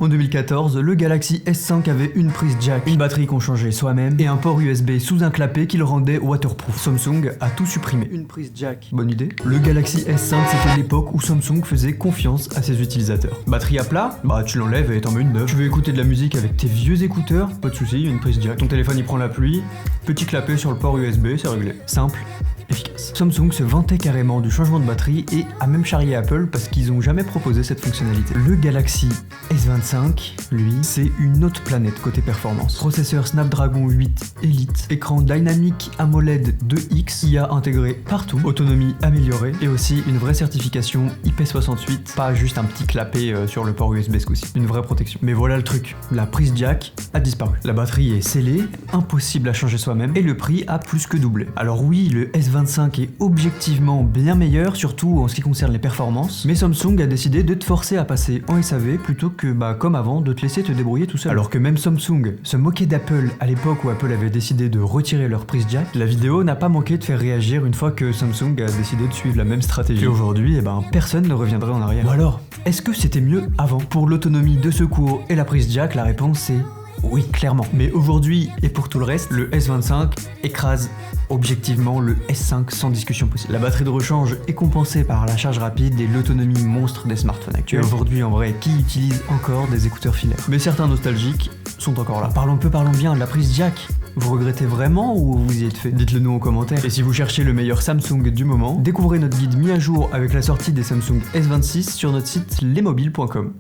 En 2014, le Galaxy S5 avait une prise jack, une batterie qu'on changeait soi-même et un port USB sous un clapet qui le rendait waterproof. Samsung a tout supprimé. Une prise jack. Bonne idée. Le Galaxy S5, c'était l'époque où Samsung faisait confiance à ses utilisateurs. Batterie à plat, bah tu l'enlèves et t'en mets une neuve. Tu veux écouter de la musique avec tes vieux écouteurs, pas de soucis, une prise jack. Ton téléphone il prend la pluie, petit clapet sur le port USB, c'est réglé. Simple, efficace. Samsung se vantait carrément du changement de batterie et a même charrié Apple parce qu'ils ont jamais proposé cette fonctionnalité. Le Galaxy S25, lui, c'est une autre planète côté performance. Processeur Snapdragon 8 Elite, écran Dynamic AMOLED 2X, IA intégré partout, autonomie améliorée et aussi une vraie certification IP68, pas juste un petit clapet sur le port USB ce coup-ci, une vraie protection. Mais voilà le truc, la prise jack a disparu. La batterie est scellée, impossible à changer soi-même et le prix a plus que doublé. Alors oui, le S25 est objectivement bien meilleur, surtout en ce qui concerne les performances, mais Samsung a décidé de te forcer à passer en SAV plutôt que, comme avant, de te laisser te débrouiller tout seul. Alors que même Samsung se moquait d'Apple à l'époque où Apple avait décidé de retirer leur prise jack, la vidéo n'a pas manqué de faire réagir une fois que Samsung a décidé de suivre la même stratégie. Et aujourd'hui, personne ne reviendrait en arrière. Ou alors, est-ce que c'était mieux avant? Pour l'autonomie de secours et la prise jack, la réponse est oui, clairement. Mais aujourd'hui, et pour tout le reste, le S25 écrase objectivement le S5 sans discussion possible. La batterie de rechange est compensée par la charge rapide et l'autonomie monstre des smartphones actuels. Aujourd'hui, en vrai, qui utilise encore des écouteurs filaires? Mais certains nostalgiques sont encore là. Parlons bien de la prise jack. Vous regrettez vraiment ou vous y êtes fait? Dites-le nous en commentaire. Et si vous cherchez le meilleur Samsung du moment, découvrez notre guide mis à jour avec la sortie des Samsung S26 sur notre site lesmobiles.com.